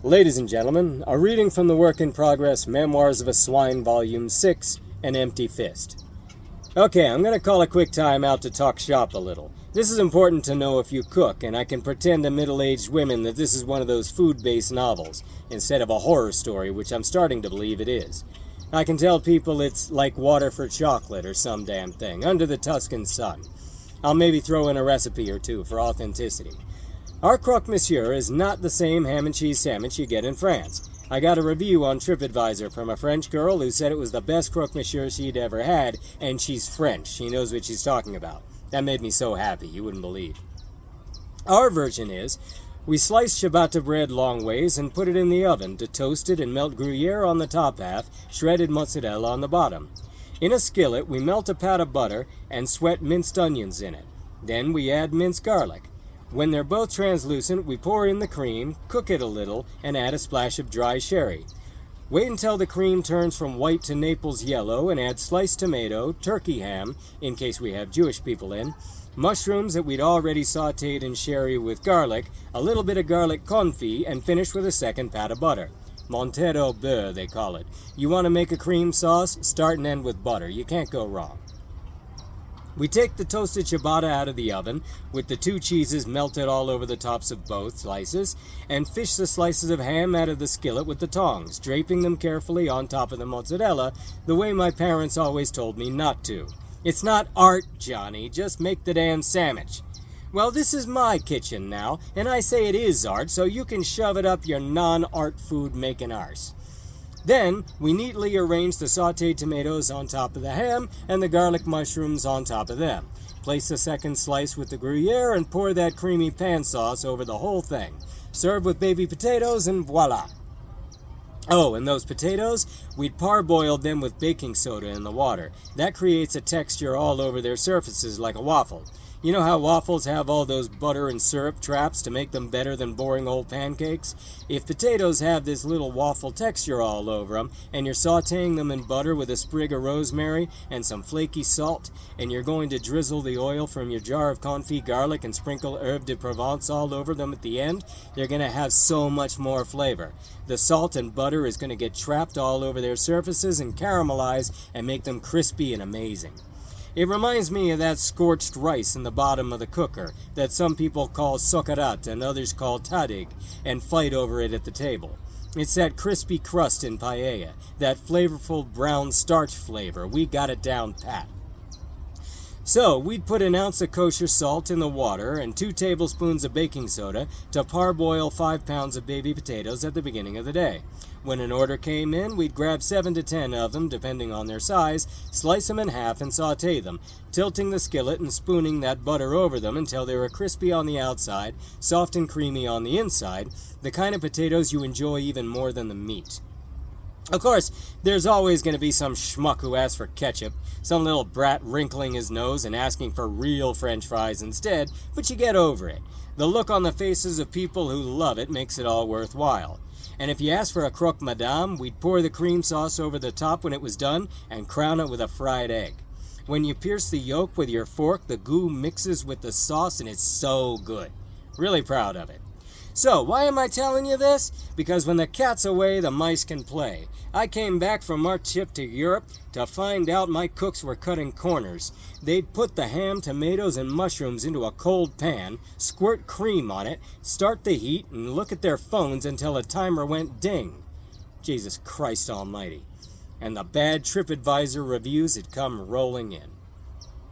Ladies and gentlemen, a reading from the work in progress Memoirs of a Swine, Volume 6, An Empty Fist. Okay, I'm going to call a quick time out to talk shop a little. This is important to know if you cook, and I can pretend to middle-aged women that this is one of those food-based novels, instead of a horror story, which I'm starting to believe it is. I can tell people it's like water for chocolate or some damn thing, under the Tuscan sun. I'll maybe throw in a recipe or two for authenticity. Our Croque Monsieur is not the same ham and cheese sandwich you get in France. I got a review on TripAdvisor from a French girl who said it was the best Croque Monsieur she'd ever had, and she's French. She knows what she's talking about. That made me so happy, you wouldn't believe. Our version is, we slice ciabatta bread long ways and put it in the oven to toast it and melt Gruyere on the top half, shredded mozzarella on the bottom. In a skillet, we melt a pat of butter and sweat minced onions in it. Then we add minced garlic. When they're both translucent, we pour in the cream, cook it a little, and add a splash of dry sherry. Wait until the cream turns from white to Naples yellow and add sliced tomato, turkey ham, in case we have Jewish people in, mushrooms that we'd already sautéed in sherry with garlic, a little bit of garlic confit, and finish with a second pat of butter. Montero beurre, they call it. You want to make a cream sauce? Start and end with butter. You can't go wrong. We take the toasted ciabatta out of the oven, with the two cheeses melted all over the tops of both slices, and fish the slices of ham out of the skillet with the tongs, draping them carefully on top of the mozzarella, the way my parents always told me not to. It's not art, Johnny, just make the damn sandwich. Well, this is my kitchen now, and I say it is art, so you can shove it up your non-art food-making arse. Then, we neatly arrange the sautéed tomatoes on top of the ham and the garlic mushrooms on top of them. Place the second slice with the Gruyere and pour that creamy pan sauce over the whole thing. Serve with baby potatoes and voila! Oh, and those potatoes, we'd parboil them with baking soda in the water. That creates a texture all over their surfaces like a waffle. You know how waffles have all those butter and syrup traps to make them better than boring old pancakes? If potatoes have this little waffle texture all over them, and you're sautéing them in butter with a sprig of rosemary and some flaky salt, and you're going to drizzle the oil from your jar of confit garlic and sprinkle herbe de Provence all over them at the end, they're going to have so much more flavor. The salt and butter is going to get trapped all over their surfaces and caramelize and make them crispy and amazing. It reminds me of that scorched rice in the bottom of the cooker that some people call socarat and others call tadig and fight over it at the table. It's that crispy crust in paella, that flavorful brown starch flavor. We got it down pat. So, we'd put an ounce of kosher salt in the water and 2 tablespoons of baking soda to parboil 5 pounds of baby potatoes at the beginning of the day. When an order came in, we'd grab 7 to 10 of them, depending on their size, slice them in half and sauté them, tilting the skillet and spooning that butter over them until they were crispy on the outside, soft and creamy on the inside, the kind of potatoes you enjoy even more than the meat. Of course, there's always going to be some schmuck who asks for ketchup, some little brat wrinkling his nose and asking for real French fries instead, but you get over it. The look on the faces of people who love it makes it all worthwhile. And if you ask for a croque madame, we'd pour the cream sauce over the top when it was done and crown it with a fried egg. When you pierce the yolk with your fork, the goo mixes with the sauce and it's so good. Really proud of it. So, why am I telling you this? Because when the cat's away, the mice can play. I came back from our trip to Europe to find out my cooks were cutting corners. They'd put the ham, tomatoes, and mushrooms into a cold pan, squirt cream on it, start the heat, and look at their phones until a timer went ding. Jesus Christ almighty. And the bad TripAdvisor reviews had come rolling in.